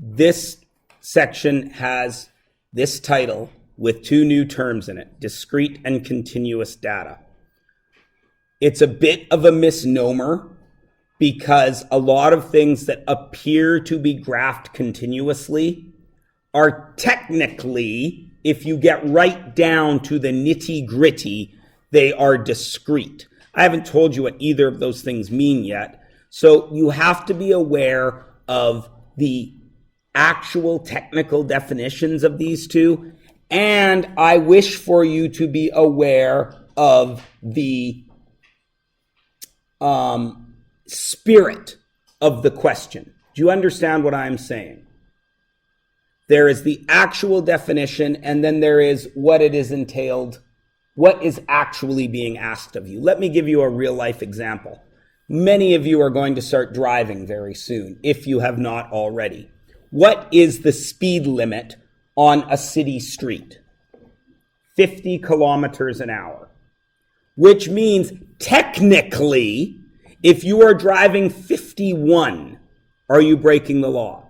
This section has this title with two new terms in it, discrete and continuous data. It's a bit of a misnomer because a lot of things that appear to be graphed continuously are technically, if you get right down to the nitty-gritty, they are discrete. I haven't told you what either of those things mean yet, so you have to be aware of the actual technical definitions of these two, and I wish for you to be aware of the spirit of the question. Do you understand what I'm saying? There is the actual definition, and then there is what it is entailed, what is actually being asked of you. Let me give you a real life example. Many of you are going to start driving very soon, if you have not already. What is the speed limit on a city street? 50 kilometers an hour. Which means technically, if you are driving 51, are you breaking the law?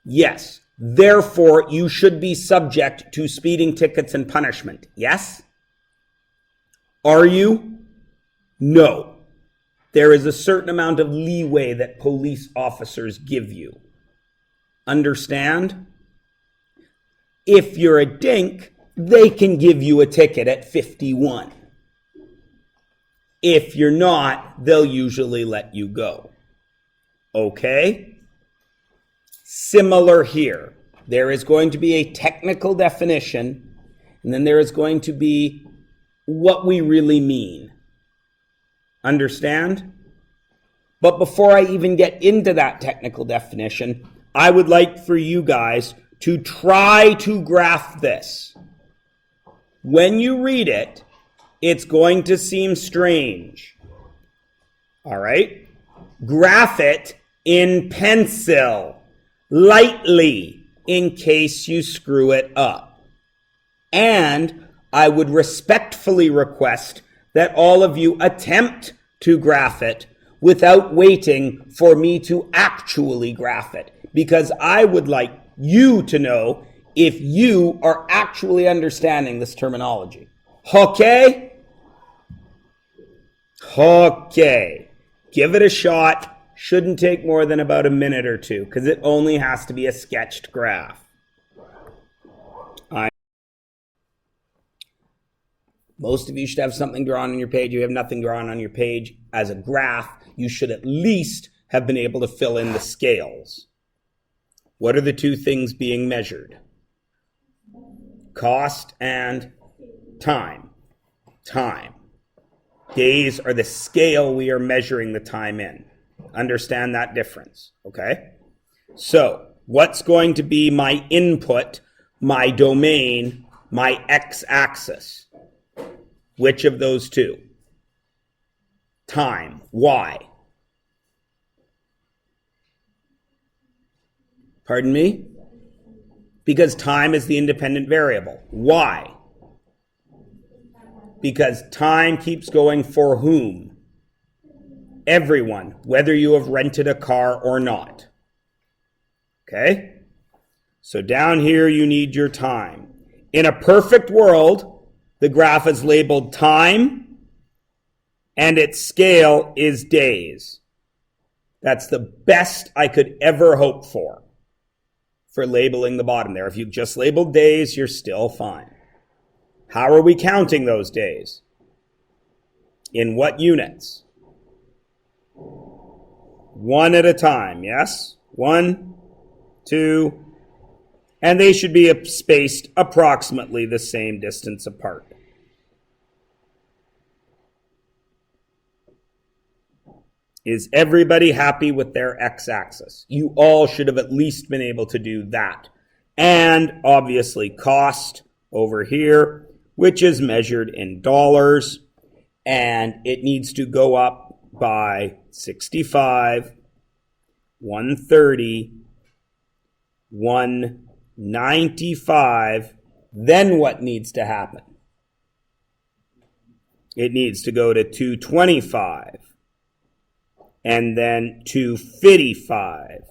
Yes. Therefore, you should be subject to speeding tickets and punishment. Yes? Are you? No. There is a certain amount of leeway that police officers give you. Understand? If you're a dink, they can give you a ticket at 51. If you're not, they'll usually let you go. Okay? Similar here. There is going to be a technical definition, and then there is going to be what we really mean. Understand? But before I even get into that technical definition, I would like for you guys to try to graph this. When you read it, it's going to seem strange. All right? Graph it in pencil, lightly, in case you screw it up. And I would respectfully request that all of you attempt to graph it without waiting for me to actually graph it, because I would like you to know if you are actually understanding this terminology. Okay? Okay. Give it a shot. Shouldn't take more than about a minute or two, because it only has to be a sketched graph. Most of you should have something drawn on your page. You have nothing drawn on your page. As a graph, you should at least have been able to fill in the scales. What are the two things being measured? Cost and time. Time. Days are the scale we are measuring the time in. Understand that difference, okay? So, what's going to be my input, my domain, my x-axis? Which of those two? Time. Why? Pardon me? Because time is the independent variable. Why? Because time keeps going for whom? Everyone, whether you have rented a car or not. Okay? So down here you need your time. In a perfect world, the graph is labeled time, and its scale is days. That's the best I could ever hope for labeling the bottom there. If you just labeled days, you're still fine. How are we counting those days? In what units? One at a time, yes? 1, 2, and they should be spaced approximately the same distance apart. Is everybody happy with their x-axis? You all should have at least been able to do that. And obviously cost over here, which is measured in dollars, and it needs to go up by 65, 130, 195. Then what needs to happen? It needs to go to 225, and then 255,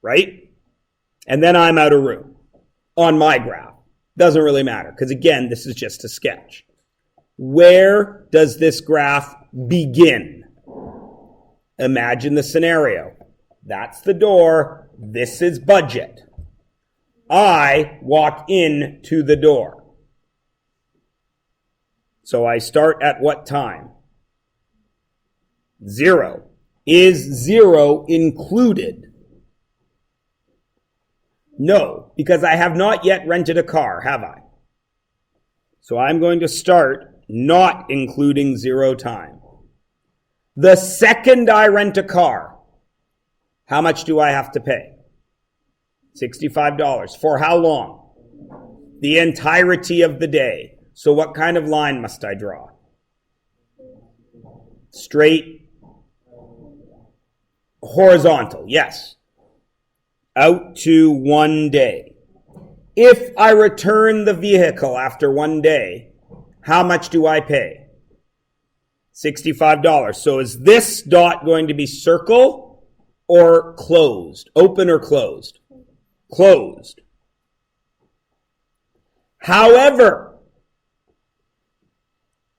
right? And then I'm out of room on my graph. Doesn't really matter because, again, this is just a sketch. Where does this graph begin? Imagine the scenario. That's the door. This is budget. I walk into the door. So I start at what time? 0. Is 0 included? No, because I have not yet rented a car, have I? So I'm going to start not including 0 time. The second I rent a car, how much do I have to pay? $65. For how long? The entirety of the day. So what kind of line must I draw? Straight, horizontal, yes. Out to 1 day. If I return the vehicle after 1 day, how much do I pay? $65. So is this dot going to be circle or closed? Open or closed? Closed. However,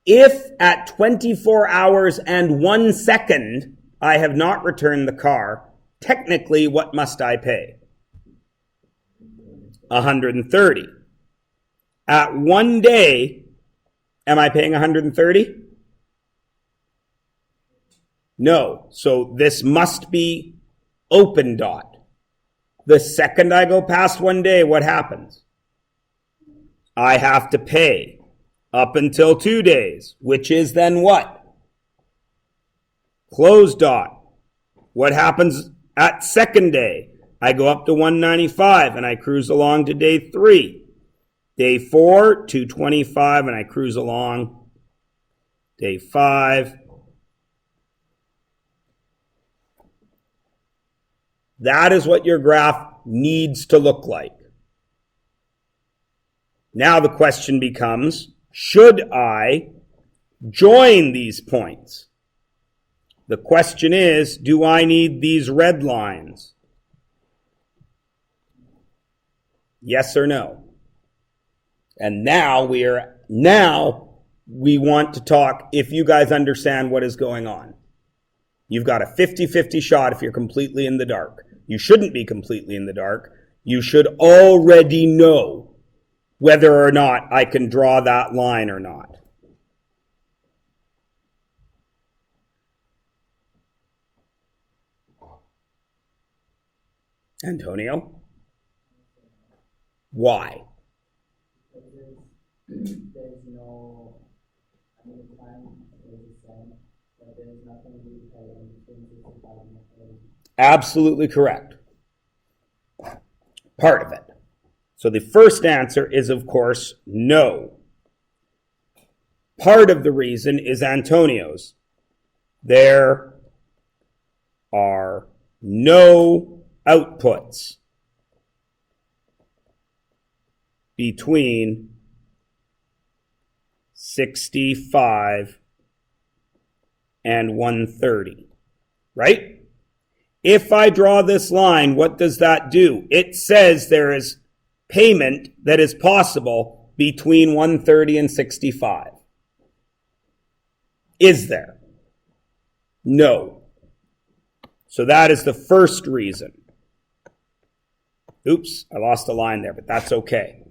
if at 24 hours and 1 second I have not returned the car, technically what must I pay? $130. At 1 day, am I paying $130? No. So this must be open dot. The second I go past 1 day, what happens? I have to pay up until 2 days, which is then what? Closed dot. What happens at second day? I go up to 195 and I cruise along to day 3. Day 4, 225, and I cruise along. Day 5. That is what your graph needs to look like. Now the question becomes, should I join these points? The question is, do I need these red lines? Yes or no? And now we want to talk if you guys understand what is going on. You've got a 50-50 shot if you're completely in the dark. You shouldn't be completely in the dark. You should already know whether or not I can draw that line or not. Antonio? Why? There's no, I mean, the time is the same, but there's nothing we pay between 65 and 30. Absolutely correct. Part of it. So the first answer is, of course, no. Part of the reason is Antonio's. There are no outputs between 65 and 130, right? If I draw this line, what does that do? It says there is payment that is possible between 130 and 65. Is there? No. So that is the first reason. Oops, I lost a line there, but that's okay.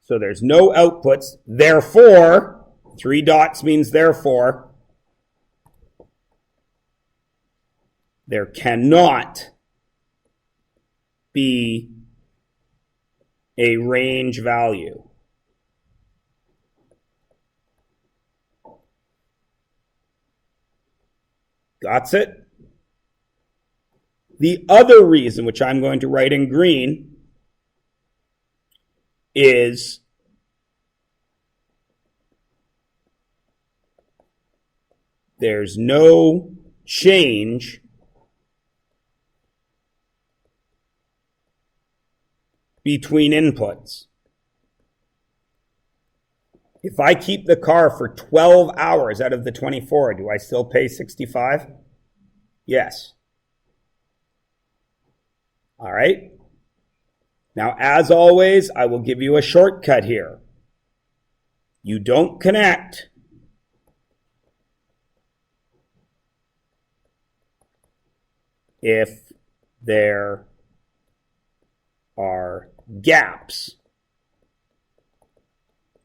So there's no outputs. Therefore, 3 dots means therefore, there cannot be a range value. Got it? The other reason, which I'm going to write in green, is there's no change between inputs. If I keep the car for 12 hours out of the 24, do I still pay 65? Yes. All right. Now, as always, I will give you a shortcut here. You don't connect if there are gaps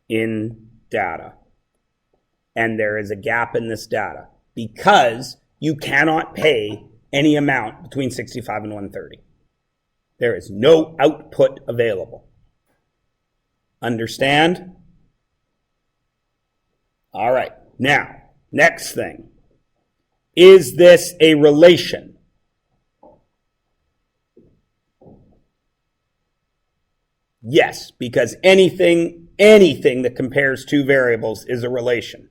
in data. And there is a gap in this data because you cannot pay any amount between 65 and 130. There is no output available. Understand? All right. Now, next thing. Is this a relation? Yes, because anything that compares two variables is a relation.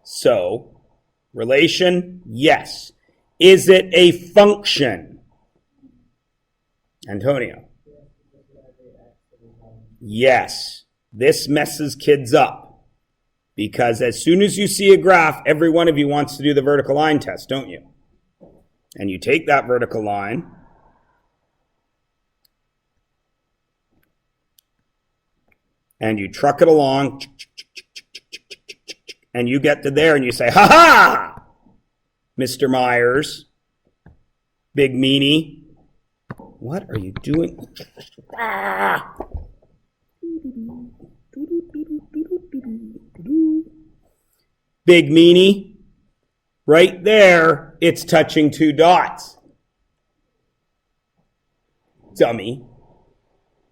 So, relation, yes. Is it a function? Antonio? Yes. This messes kids up. Because as soon as you see a graph, every one of you wants to do the vertical line test, don't you? And you take that vertical line, and you truck it along, and you get to there and you say, ha ha, Mr. Myers, big meanie, what are you doing? Big meanie, right there, it's touching two dots. Dummy.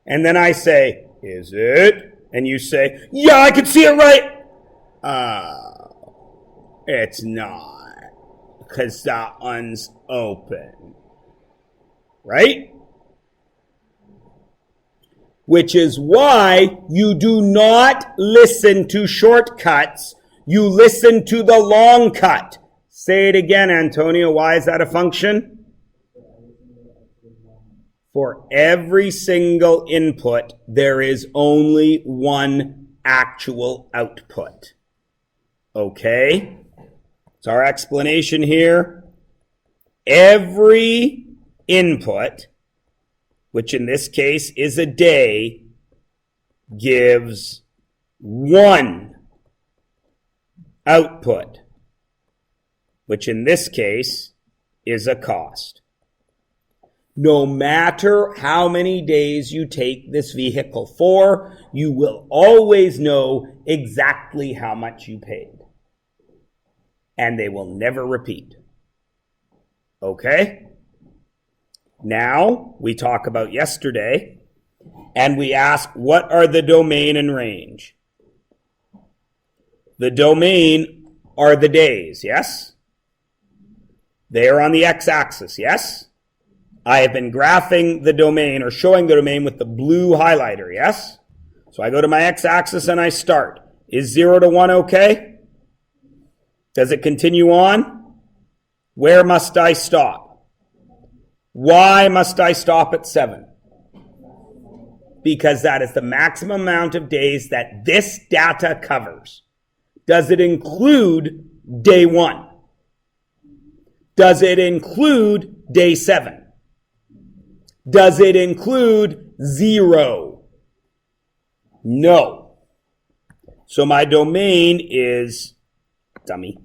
And then I say, is it? And you say, yeah, I can see it right. It's not. Because that one's open. Right? Which is why you do not listen to shortcuts. You listen to the long cut. Say it again, Antonio. Why is that a function? For every single input, there is only one actual output. Okay? So our explanation here. Every input, which in this case is a day, gives one output, which in this case is a cost. No matter how many days you take this vehicle for, you will always know exactly how much you paid. And they will never repeat. Okay? Now, we talk about yesterday, and we ask, what are the domain and range? The domain are the days, yes? They are on the x-axis, yes? I have been graphing the domain or showing the domain with the blue highlighter, yes? So I go to my x-axis and I start. Is 0 to 1 okay? Does it continue on? Where must I stop? Why must I stop at 7? Because that is the maximum amount of days that this data covers. Does it include day 1? Does it include day 7? Does it include 0? No. So my domain is, dummy,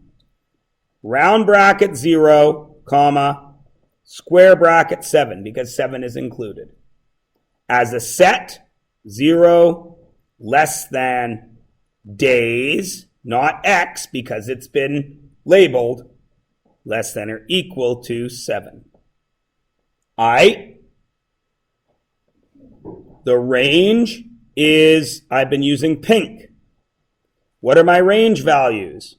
round bracket 0, comma, square bracket 7, because 7 is included. As a set, 0 less than days, not x, because it's been labeled, less than or equal to 7. The range is, I've been using pink. What are my range values?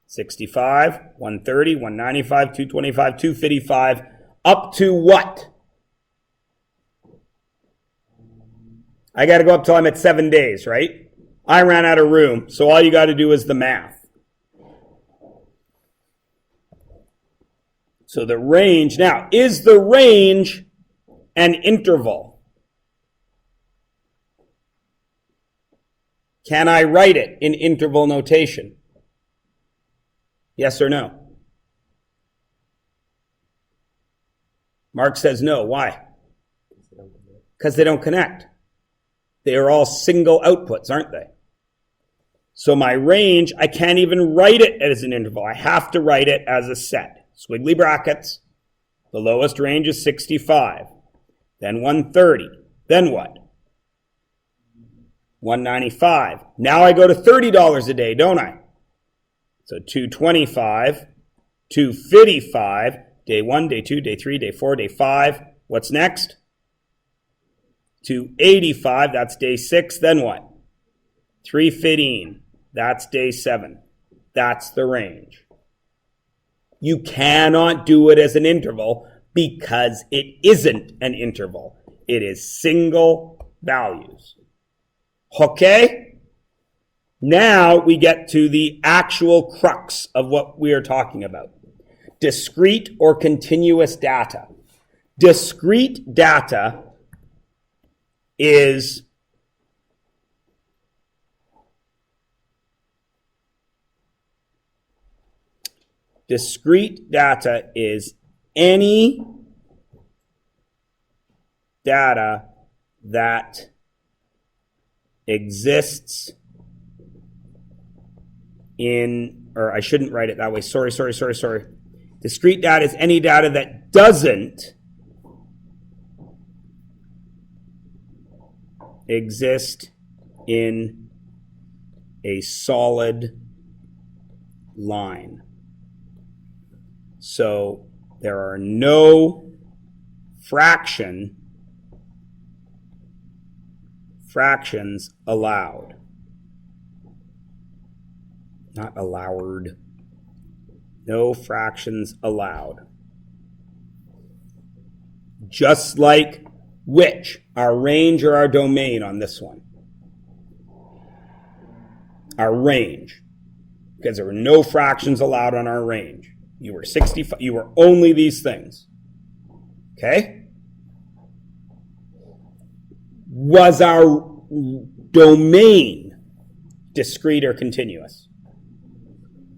65, 130, 195, 225, 255, up to what? I got to go up till I'm at 7 days, right? I ran out of room, so all you got to do is the math. So the range, now, is the range an interval? Can I write it in interval notation? Yes or no? Mark says no. Why? Because they don't connect. They are all single outputs, aren't they? So my range, I can't even write it as an interval. I have to write it as a set. Squiggly brackets. The lowest range is 65. Then 130. Then what? 195. Now I go to $30 a day, don't I? So 225, 255, day 1, day 2, day 3, day 4, day 5. What's next? 285, that's day 6. Then what? 315, that's day 7. That's the range. You cannot do it as an interval because it isn't an interval. It is single values. Okay? Now we get to the actual crux of what we are talking about. Discrete or continuous data. Discrete data is any data that exists in, or I shouldn't write it that way. Sorry. Discrete data is any data that doesn't exist in a solid line. So there are no fractions allowed. Not allowed. No fractions allowed. Just like which? Our range or our domain on this one? Our range. Because there were no fractions allowed on our range. You were 65. You were only these things. Okay? Was our domain discrete or continuous?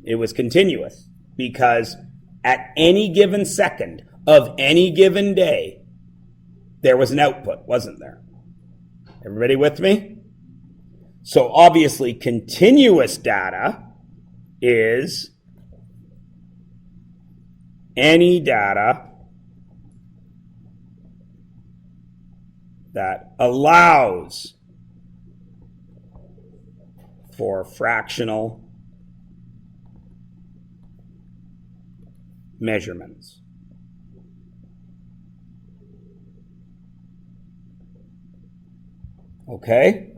It was continuous because at any given second of any given day, there was an output, wasn't there? Everybody with me? So obviously continuous data is any data that allows for fractional measurements. Okay?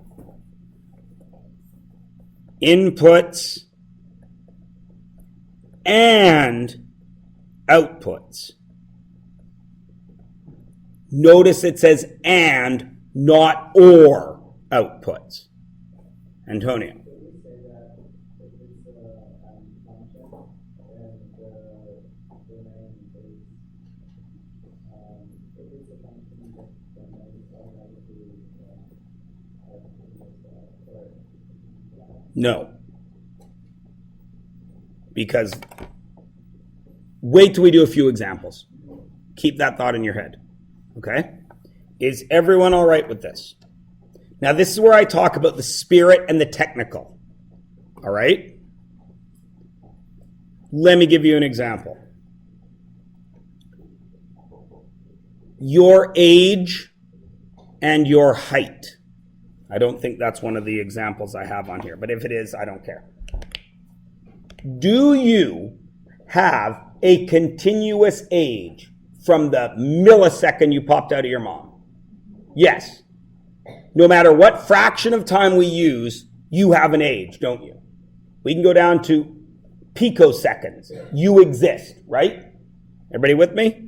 Inputs and outputs. Notice it says and, not or outputs. Antonio. No. Because wait till we do a few examples. Keep that thought in your head. Okay? Is everyone all right with this? Now, this is where I talk about the spirit and the technical. All right? Let me give you an example. Your age and your height. I don't think that's one of the examples I have on here, but if it is, I don't care. Do you have a continuous age from the millisecond you popped out of your mom? Yes. No matter what fraction of time we use, you have an age, don't you? We can go down to picoseconds. You exist, right? Everybody with me?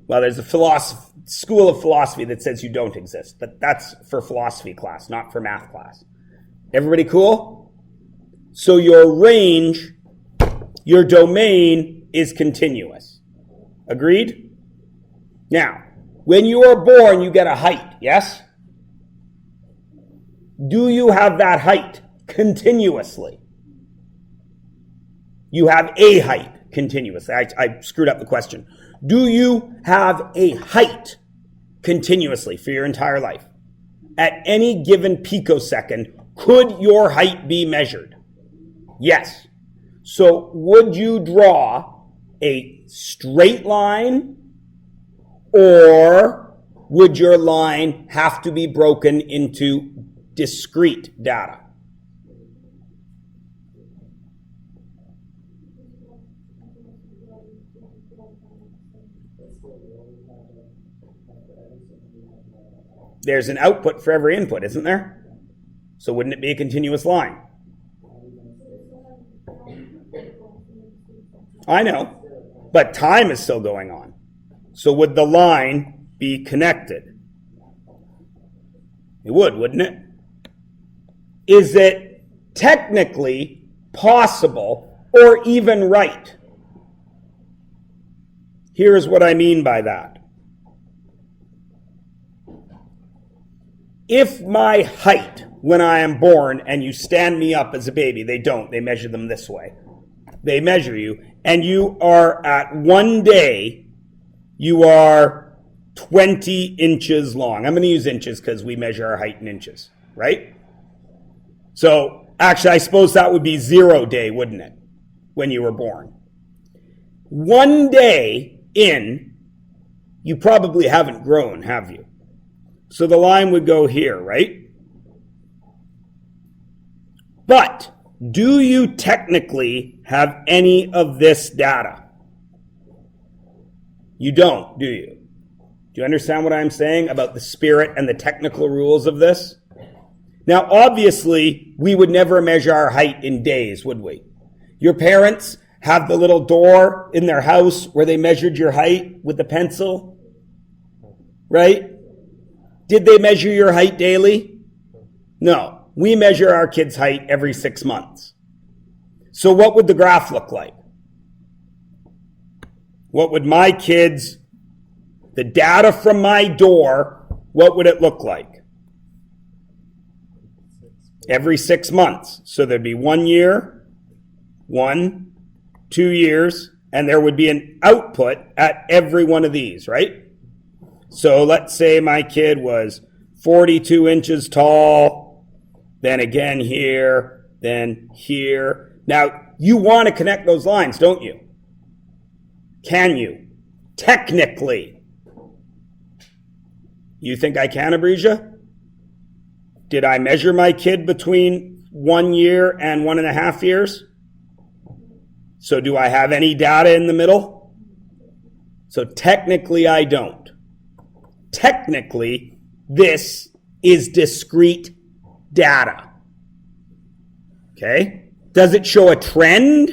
Well, there's a school of philosophy that says you don't exist, but that's for philosophy class, not for math class. Everybody cool? So your range, your domain is continuous. Agreed? Now, when you are born, you get a height, yes? Do you have that height continuously. You have a height continuously. I screwed up the question. Do you have a height continuously for your entire life? At any given picosecond, could your height be measured? Yes. So would you draw a straight line, or would your line have to be broken into discrete data? There's an output for every input, isn't there? So wouldn't it be a continuous line? I know, but time is still going on. So would the line be connected? It would, wouldn't it? Is it technically possible or even right? Here's what I mean by that. If my height when I am born and you stand me up as a baby, they don't, they measure them this way. They measure you, and you are at one day, you are 20 inches long. I'm going to use inches because we measure our height in inches, right? So actually, I suppose that would be 0 day, wouldn't it? When you were born. One day in, you probably haven't grown, have you? So the line would go here, right? But do you technically have any of this data? You don't, do you? Do you understand what I'm saying about the spirit and the technical rules of this? Now, obviously, we would never measure our height in days, would we? Your parents have the little door in their house where they measured your height with the pencil, right? Did they measure your height daily? No. We measure our kids' height every 6 months. So what would the graph look like? What would my kids, the data from my door, what would it look like? Every 6 months. So there'd be 1 year, 1, 2 years, and there would be an output at every one of these, right? So let's say my kid was 42 inches tall, then again here, then here. Now, you want to connect those lines, don't you? Can you? Technically. You think I can, Abresia? Did I measure my kid between 1 year and 1.5 years? So do I have any data in the middle? So technically I don't. Technically, this is discrete data. Okay? Does it show a trend?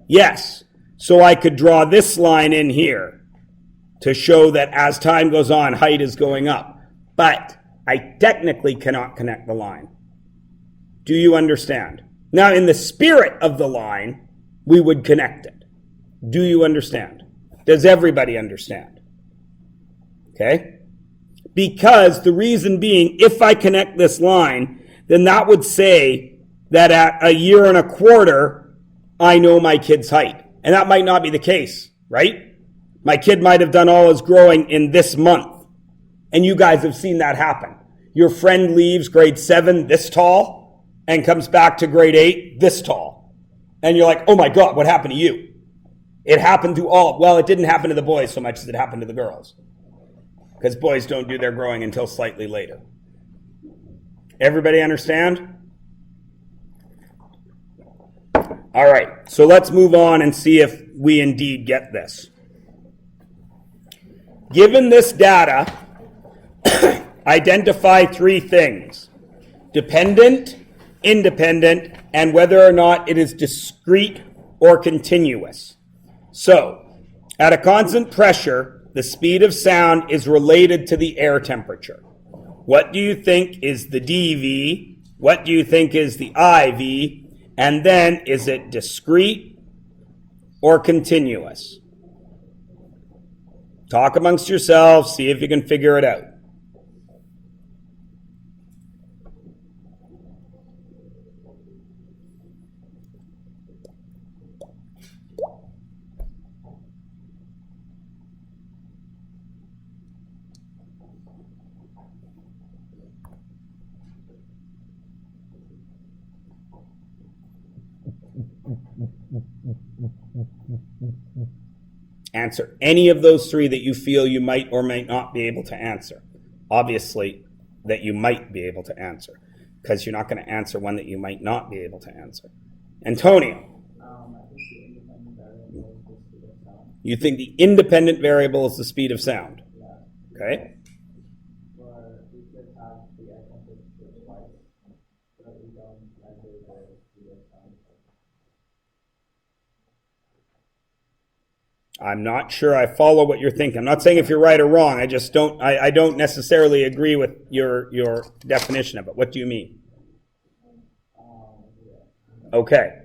Yes. So I could draw this line in here to show that as time goes on, height is going up. But I technically cannot connect the line. Do you understand? Now, in the spirit of the line, we would connect it. Do you understand? Does everybody understand? Okay? Because the reason being, if I connect this line, then that would say that at 1.25 years, I know my kid's height. And that might not be the case, right? My kid might have done all his growing in this month. And you guys have seen that happen. Your friend leaves grade 7 this tall and comes back to grade 8 this tall. And you're like, oh my God, what happened to you? It happened to all. Well, it didn't happen to the boys so much as it happened to the girls. Because boys don't do their growing until slightly later. Everybody understand? All right, so let's move on and see if we indeed get this. Given this data, identify 3 things: dependent, independent, and whether or not it is discrete or continuous. So, at a constant pressure, the speed of sound is related to the air temperature. What do you think is the dV? What do you think is the IV? And then, is it discrete or continuous? Talk amongst yourselves, see if you can figure it out. Answer any of those three that you feel you might or might not be able to answer. Obviously, that you might be able to answer, because you're not going to answer one that you might not be able to answer. Antonio. You think the independent variable is the speed of sound? Okay. I'm not sure I follow what you're thinking. I'm not saying if you're right or wrong. I just don't. I don't necessarily agree with your definition of it. What do you mean? Okay.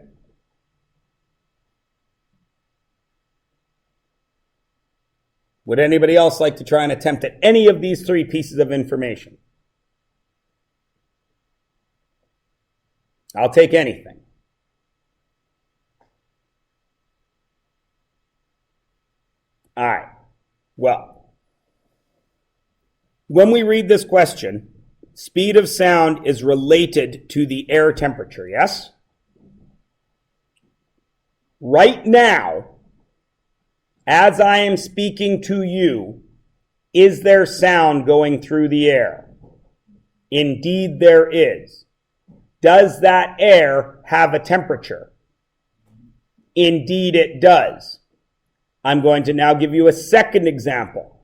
Would anybody else like to try and attempt at any of these three pieces of information? I'll take anything. All right. Well, when we read this question, speed of sound is related to the air temperature, yes? Right now, as I am speaking to you, is there sound going through the air? Indeed, there is. Does that air have a temperature? Indeed, it does. I'm going to now give you a second example.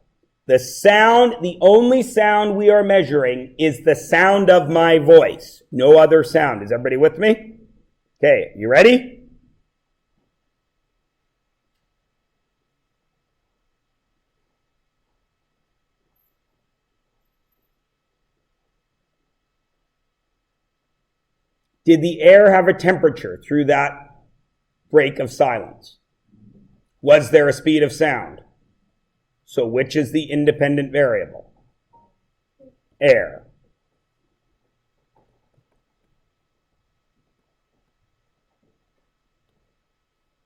The only sound we are measuring is the sound of my voice. No other sound. Is everybody with me? Okay, you ready? Did the air have a temperature through that break of silence? Was there a speed of sound? So which is the independent variable? Air.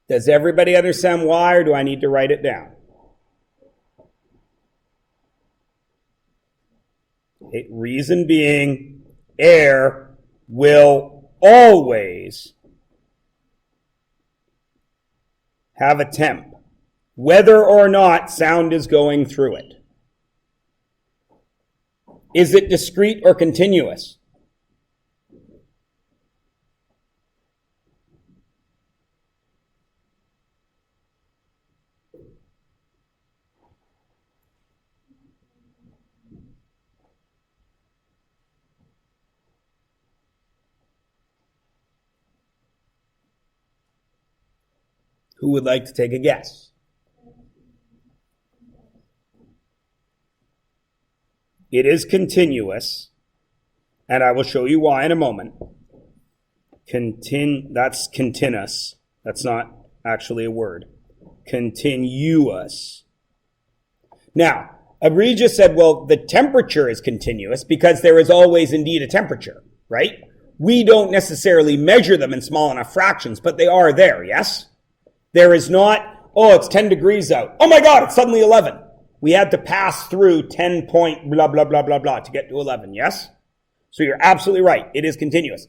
Does everybody understand why, or do I need to write it down? Okay, reason being, air will always have a temp, whether or not sound is going through it. Is it discrete or continuous? Who would like to take a guess? It is continuous, and I will show you why in a moment. That's continuous. That's not actually a word. Continuous. Now, Regis said, well, the temperature is continuous because there is always indeed a temperature, right? We don't necessarily measure them in small enough fractions, but they are there, yes? There is not, oh, it's 10 degrees out. Oh my God, it's suddenly 11. We had to pass through 10 point blah, blah, blah, blah, blah to get to 11, yes? So you're absolutely right. It is continuous.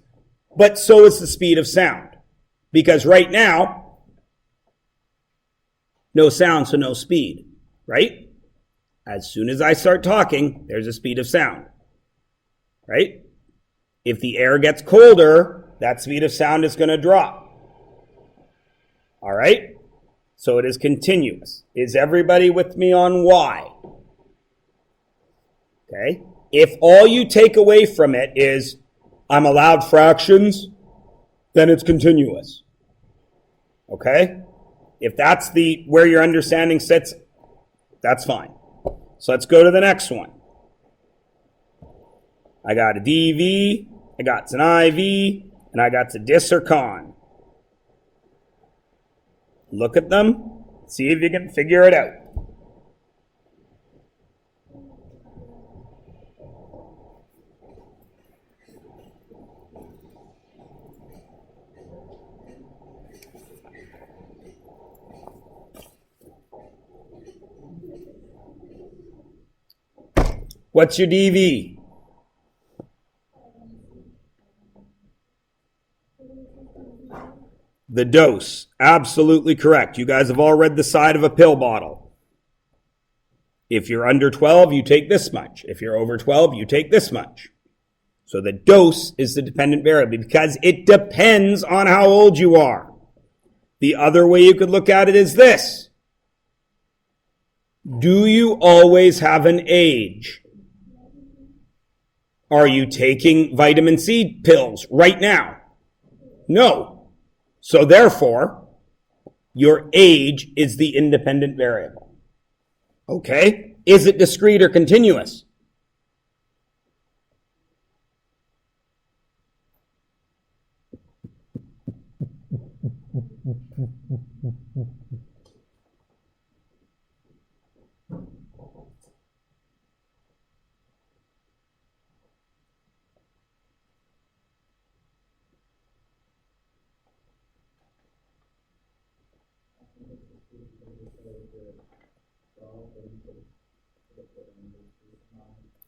But so is the speed of sound. Because right now, no sound, so no speed, right? As soon as I start talking, there's a speed of sound, right? If the air gets colder, that speed of sound is going to drop. All right? So it is continuous. Is everybody with me on why? Okay? If all you take away from it is, I'm allowed fractions, then it's continuous. Okay? If that's where your understanding sits, that's fine. So let's go to the next one. I got a DV, I got an IV, and I got a dis or con. Look at them, see if you can figure it out. What's your DV? The dose. Absolutely correct. You guys have all read the side of a pill bottle. If you're under 12, you take this much. If you're over 12, you take this much. So the dose is the dependent variable because it depends on how old you are. The other way you could look at it is this. Do you always have an age? Are you taking vitamin C pills right now? No. So therefore, your age is the independent variable. Okay? Is it discrete or continuous?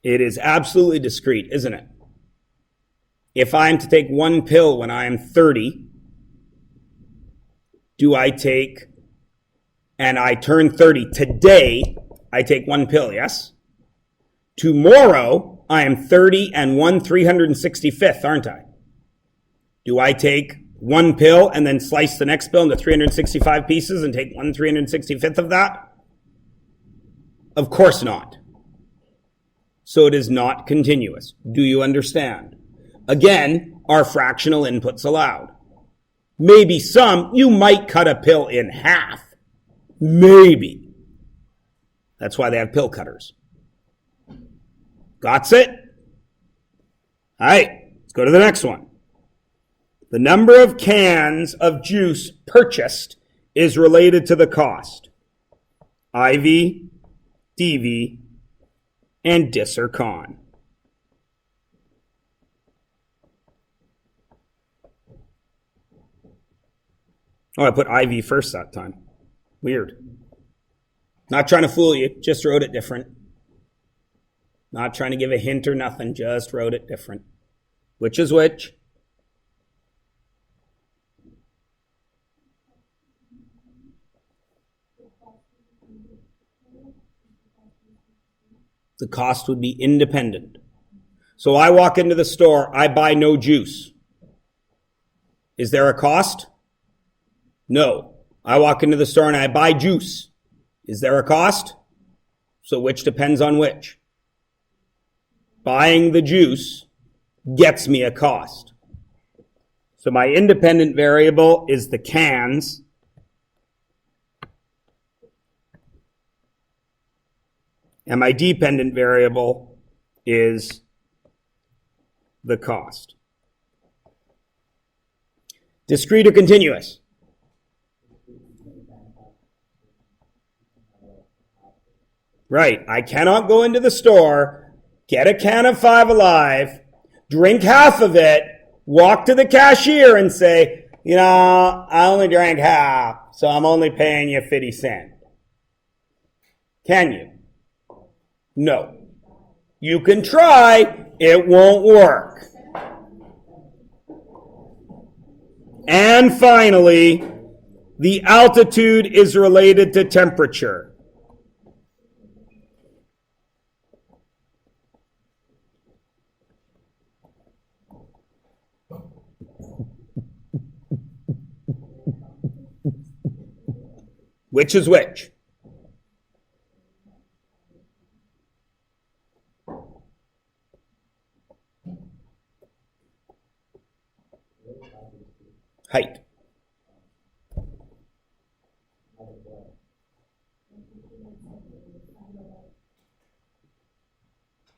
It is absolutely discrete, isn't it? If I'm to take one pill when I am 30, do I take, and I turn 30 today, I take one pill, yes? Tomorrow, I am 30 and 365th, aren't I? Do I take one pill and then slice the next pill into 365 pieces and take 1/365th of that? Of course not. So it is not continuous. Do you understand? Again, are fractional inputs allowed? Maybe some, you might cut a pill in half. Maybe. That's why they have pill cutters. Got it? All right, let's go to the next one. The number of cans of juice purchased is related to the cost. IV, DV, and dis or con. Oh, I put IV first that time. Weird. Not trying to fool you, just wrote it different. Not trying to give a hint or nothing, just wrote it different. Which is which? The cost would be independent. So I walk into the store, I buy no juice. Is there a cost? No. I walk into the store and I buy juice. Is there a cost? So which depends on which? Buying the juice gets me a cost. So my independent variable is the cans. And my dependent variable is the cost. Discrete or continuous? Right. I cannot go into the store, get a can of Five Alive, drink half of it, walk to the cashier and say, you know, I only drank half, so I'm only paying you 50 cents. Can you? No. You can try, it won't work. And finally, the altitude is related to temperature. Which is which? Height.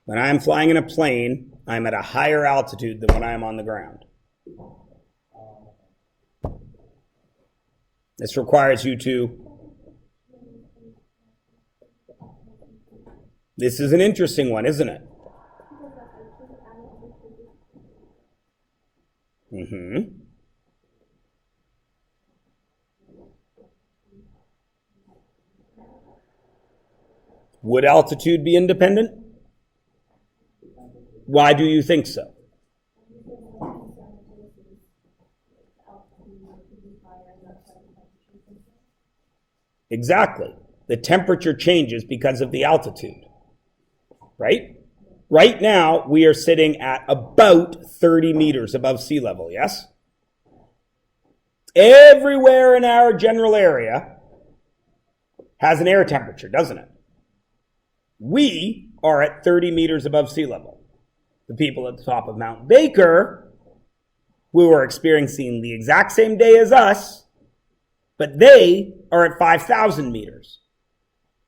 When I am flying in a plane, I'm at a higher altitude than when I am on the ground. This requires you to... This is an interesting one, isn't it? Mm-hmm. Would altitude be independent? Why do you think so? Exactly. The temperature changes because of the altitude, right? Right now, we are sitting at about 30 meters above sea level, yes? Everywhere in our general area has an air temperature, doesn't it? We are at 30 meters above sea level. The people at the top of Mount Baker, who are experiencing the exact same day as us, but they are at 5,000 meters.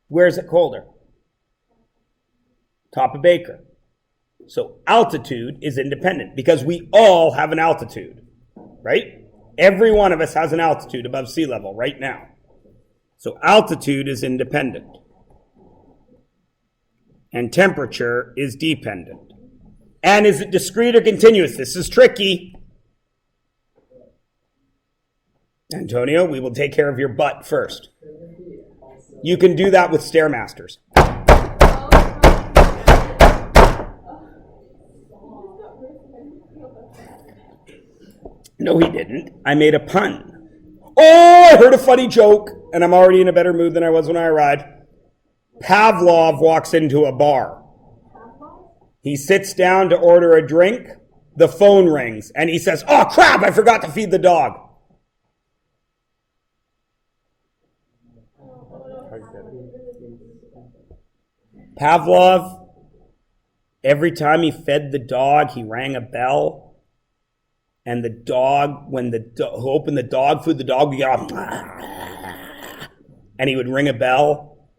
Where is it colder? Top of Baker. So altitude is independent because we all have an altitude, right? Every one of us has an altitude above sea level right now. So altitude is independent. And temperature is dependent. And is it discrete or continuous? This is tricky. Antonio, we will take care of your butt first. You can do that with Stairmasters. No, he didn't. I made a pun. Oh, I heard a funny joke, and I'm already in a better mood than I was when I arrived. Pavlov walks into a bar. He sits down to order a drink. The phone rings, and he says, "Oh, crap, I forgot to feed the dog." Pavlov, every time he fed the dog, he rang a bell. And the dog, when who opened the dog food, the dog would go, and he would ring a bell.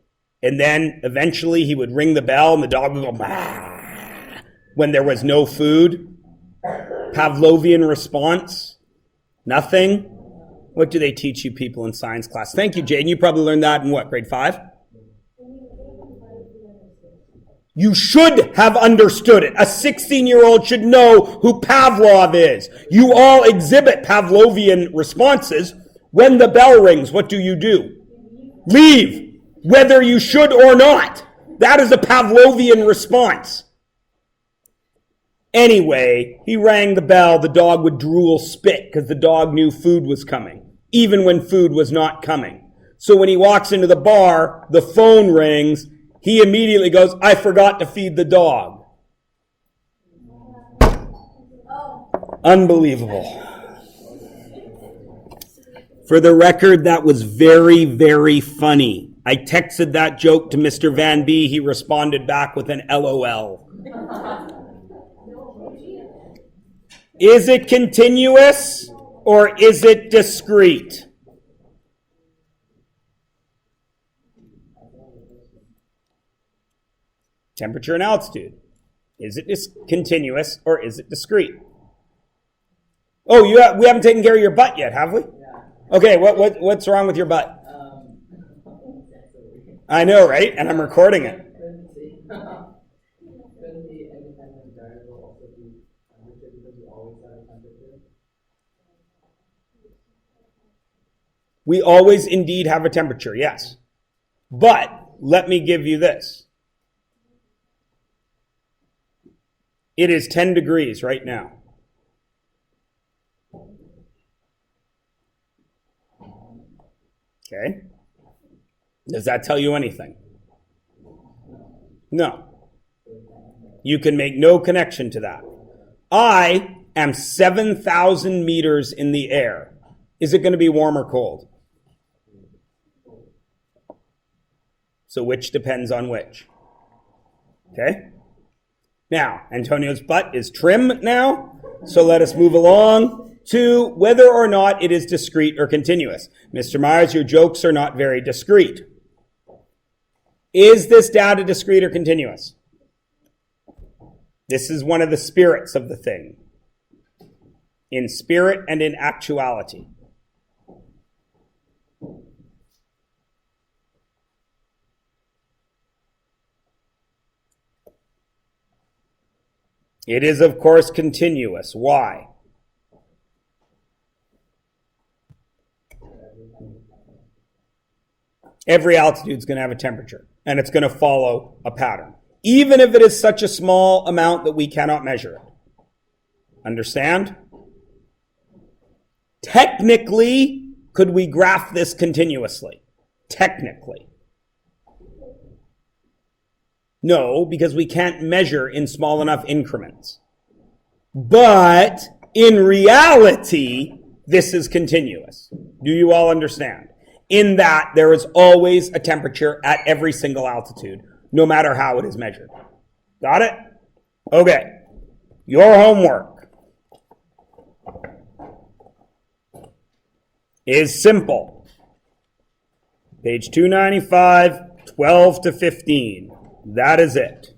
And then eventually he would ring the bell and the dog would go, when there was no food. Pavlovian response, nothing. What do they teach you people in science class? Thank you, Jaden. You probably learned that in what, grade 5? You should have understood it. A 16-year-old should know who Pavlov is. You all exhibit Pavlovian responses. When the bell rings, what do? Leave, whether you should or not. That is a Pavlovian response. Anyway, he rang the bell. The dog would drool spit because the dog knew food was coming, even when food was not coming. So when he walks into the bar, the phone rings. He immediately goes, "I forgot to feed the dog." Unbelievable. For the record, that was very, very funny. I texted that joke to Mr. Van B. He responded back with an LOL. Is it continuous or is it discrete? Temperature and altitude. Is it continuous or is it discrete? Oh, we haven't taken care of your butt yet, have we? Yeah. Okay, what's wrong with your butt? I know, right? And I'm recording it. Couldn't the independent variable also be temperature because you always have a temperature? We always indeed have a temperature, yes. But let me give you this. It is 10 degrees right now. Okay? Does that tell you anything? No. You can make no connection to that. I am 7,000 meters in the air. Is it going to be warm or cold? So which depends on which? Okay? Now, Antonio's butt is trim now, so let us move along to whether or not it is discrete or continuous. Mr. Myers, your jokes are not very discrete. Is this data discrete or continuous? This is one of the spirits of the thing. In spirit and in actuality. It is, of course, continuous. Why? Every altitude is going to have a temperature, and it's going to follow a pattern, even if it is such a small amount that we cannot measure it. Understand? Technically, could we graph this continuously? Technically. No, because we can't measure in small enough increments. But in reality, this is continuous. Do you all understand? In that there is always a temperature at every single altitude, no matter how it is measured. Got it? Okay. Your homework is simple. Page 295, 12 to 15. That is it.